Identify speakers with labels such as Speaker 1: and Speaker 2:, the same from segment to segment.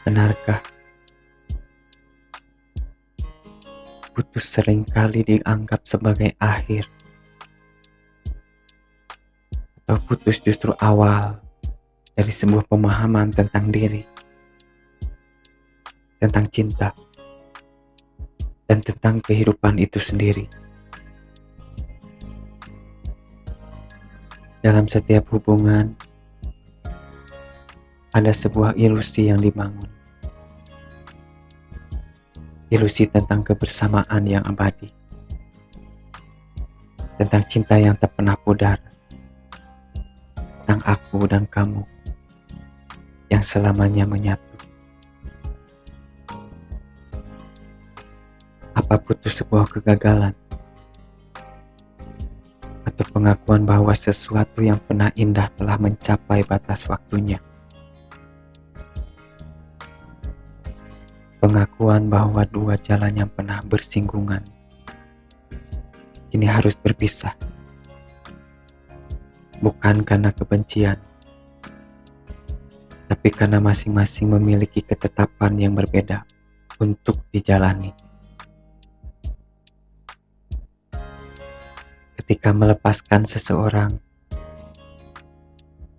Speaker 1: Benarkah putus seringkali dianggap sebagai akhir, atau putus justru awal dari sebuah pemahaman tentang diri, tentang cinta, dan tentang kehidupan itu sendiri? Dalam setiap hubungan, ada sebuah ilusi yang dibangun. Ilusi tentang kebersamaan yang abadi, tentang cinta yang tak pernah pudar, tentang aku dan kamu yang selamanya menyatu. Apa putus sebuah kegagalan, atau pengakuan bahwa sesuatu yang pernah indah telah mencapai batas waktunya? Pengakuan bahwa dua jalan yang pernah bersinggungan kini harus berpisah, bukan karena kebencian, tapi karena masing-masing memiliki ketetapan yang berbeda untuk dijalani. Ketika melepaskan seseorang,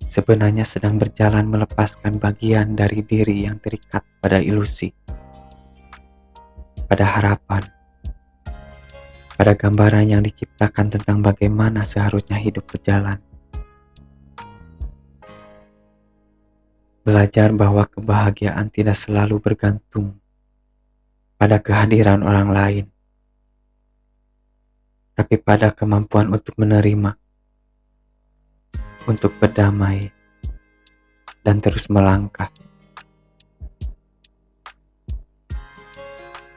Speaker 1: sebenarnya sedang berjalan melepaskan bagian dari diri yang terikat pada ilusi, pada harapan, pada gambaran yang diciptakan tentang bagaimana seharusnya hidup berjalan. Belajar bahwa kebahagiaan tidak selalu bergantung pada kehadiran orang lain, tapi pada kemampuan untuk menerima, untuk berdamai, dan terus melangkah.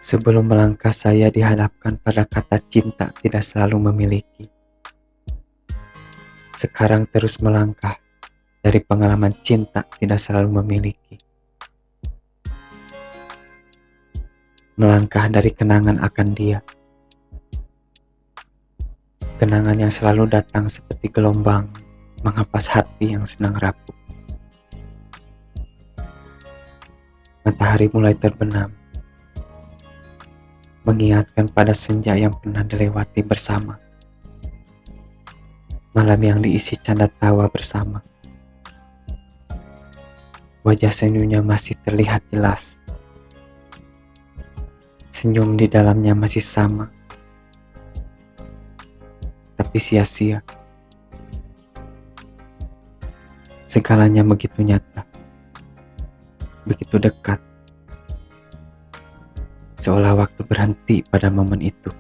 Speaker 1: Sebelum melangkah, saya dihadapkan pada kata cinta tidak selalu memiliki. Sekarang terus melangkah dari pengalaman cinta tidak selalu memiliki. Melangkah dari kenangan akan dia. Kenangan yang selalu datang seperti gelombang menghempas hati yang sedang rapuh. Matahari mulai terbenam, mengingatkan pada senja yang pernah dilewati bersama. Malam yang diisi canda tawa bersama. Wajah senyumnya masih terlihat jelas. Senyum di dalamnya masih sama, tapi sia-sia. Segalanya begitu nyata, begitu dekat, seolah waktu berhenti pada momen itu.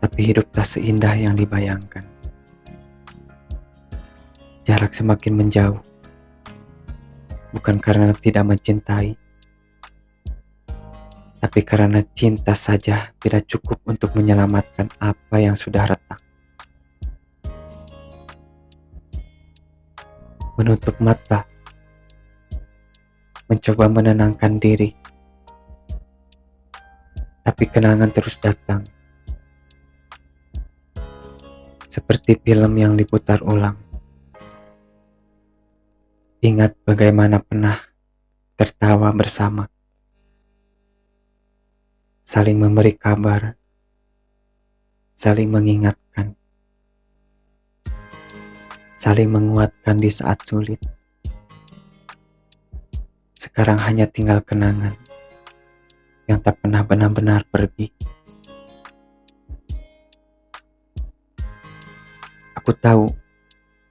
Speaker 1: Tapi hidup tak seindah yang dibayangkan. Jarak semakin menjauh, bukan karena tidak mencintai, tapi karena cinta saja tidak cukup untuk menyelamatkan apa yang sudah retak. Menutup mata, mencoba menenangkan diri, tapi kenangan terus datang. Seperti film yang diputar ulang. Ingat bagaimana pernah tertawa bersama, saling memberi kabar, saling mengingatkan, saling menguatkan di saat sulit. Sekarang hanya tinggal kenangan yang tak pernah benar-benar pergi. Aku tahu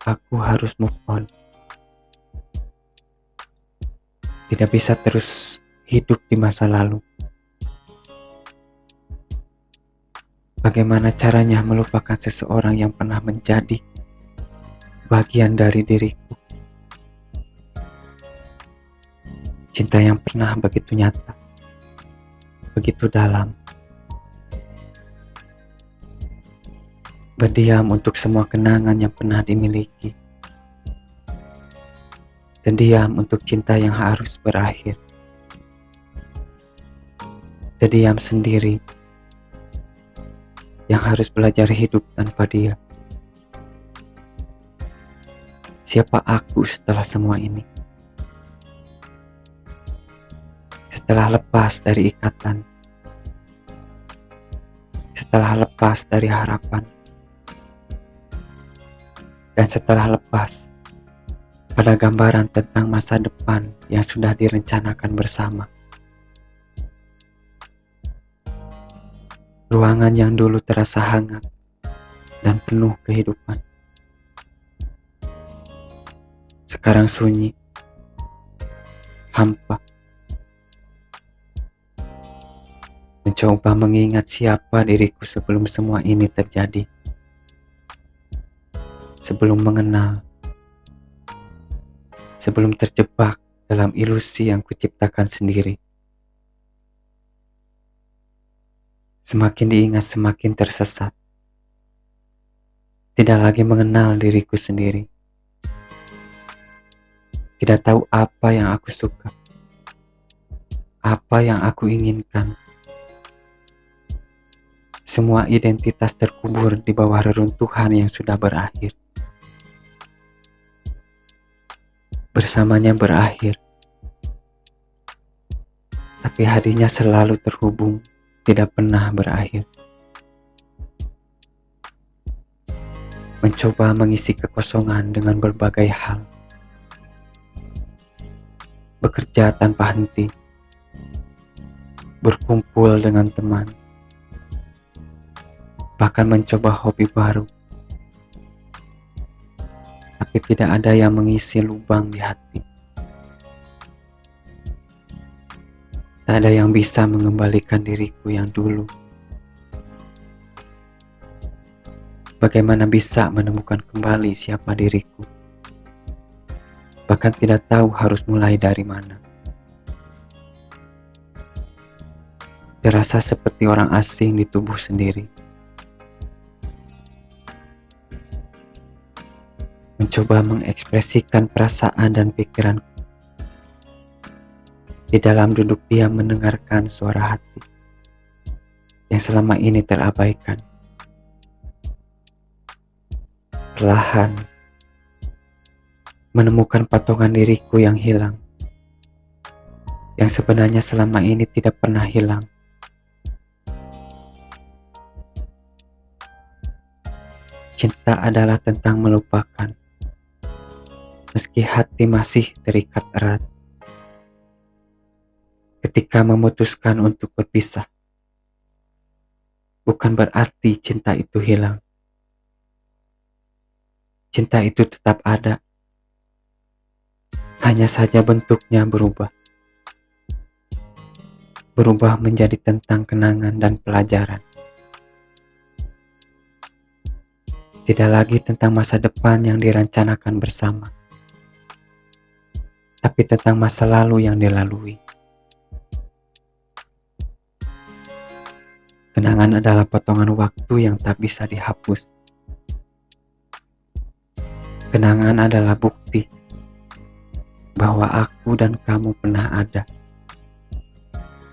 Speaker 1: aku harus move on. Tidak bisa terus hidup di masa lalu. Bagaimana caranya melupakan seseorang yang pernah menjadi bagian dari diriku? Cinta yang pernah begitu nyata, begitu dalam. Berdiam untuk semua kenangan yang pernah dimiliki. Terdiam untuk cinta yang harus berakhir. Terdiam sendiri yang harus belajar hidup tanpa dia. Siapa aku setelah semua ini? Setelah lepas dari ikatan, setelah lepas dari harapan, dan setelah lepas pada gambaran tentang masa depan yang sudah direncanakan bersama. Ruangan yang dulu terasa hangat dan penuh kehidupan, sekarang sunyi, hampa. Mencoba mengingat siapa diriku sebelum semua ini terjadi. Sebelum mengenal, sebelum terjebak dalam ilusi yang kuciptakan sendiri. Semakin diingat semakin tersesat. Tidak lagi mengenal diriku sendiri. Tidak tahu apa yang aku suka, apa yang aku inginkan. Semua identitas terkubur di bawah reruntuhan yang sudah berakhir. Bersamanya berakhir, tapi hadinya selalu terhubung, tidak pernah berakhir. Mencoba mengisi kekosongan dengan berbagai hal. Bekerja tanpa henti, berkumpul dengan teman, bahkan mencoba hobi baru. Tapi tidak ada yang mengisi lubang di hati. Tak ada yang bisa mengembalikan diriku yang dulu. Bagaimana bisa menemukan kembali siapa diriku? Bahkan tidak tahu harus mulai dari mana. Terasa seperti orang asing di tubuh sendiri. Mencoba mengekspresikan perasaan dan pikiranku. Di dalam duduk diam mendengarkan suara hati yang selama ini terabaikan. Perlahan menemukan potongan diriku yang hilang, yang sebenarnya selama ini tidak pernah hilang. Cinta adalah tentang melupakan, meski hati masih terikat erat. Ketika memutuskan untuk berpisah, bukan berarti cinta itu hilang. Cinta itu tetap ada, hanya saja bentuknya berubah. Berubah menjadi tentang kenangan dan pelajaran. Tidak lagi tentang masa depan yang dirancanakan bersama, tapi tentang masa lalu yang dilalui. Kenangan adalah potongan waktu yang tak bisa dihapus. Kenangan adalah bukti bahwa aku dan kamu pernah ada,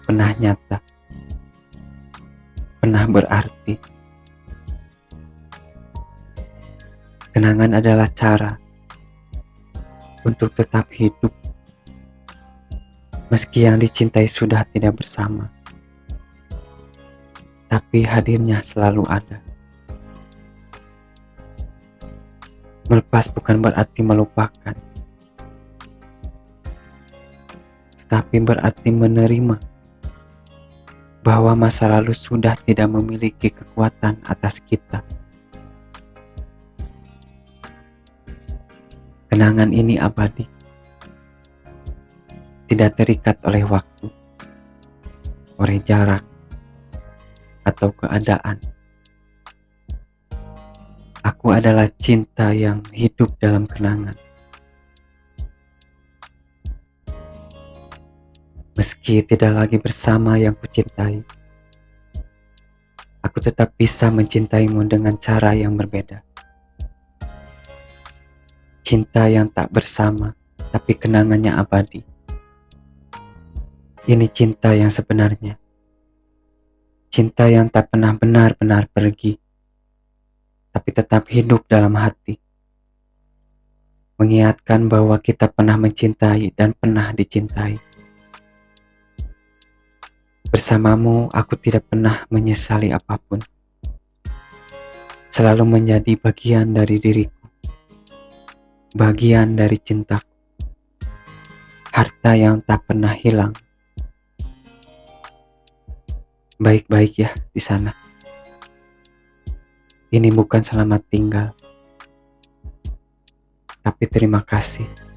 Speaker 1: pernah nyata, pernah berarti. Kenangan adalah cara untuk tetap hidup, meski yang dicintai sudah tidak bersama. Tapi hadirnya selalu ada. Melepas bukan berarti melupakan, tetapi berarti menerima bahwa masa lalu sudah tidak memiliki kekuatan atas kita. Kenangan ini abadi, tidak terikat oleh waktu, oleh jarak, atau keadaan. Aku adalah cinta yang hidup dalam kenangan. Meski tidak lagi bersama yang kucintai, aku tetap bisa mencintaimu dengan cara yang berbeda. Cinta yang tak bersama, tapi kenangannya abadi. Ini cinta yang sebenarnya. Cinta yang tak pernah benar-benar pergi, tapi tetap hidup dalam hati. mengingatkan bahwa kita pernah mencintai dan pernah dicintai. Bersamamu, aku tidak pernah menyesali apapun. Selalu menjadi bagian dari diriku, bagian dari cintaku, harta yang tak pernah hilang. Baik-baik ya di sana. Ini bukan selamat tinggal, tapi terima kasih.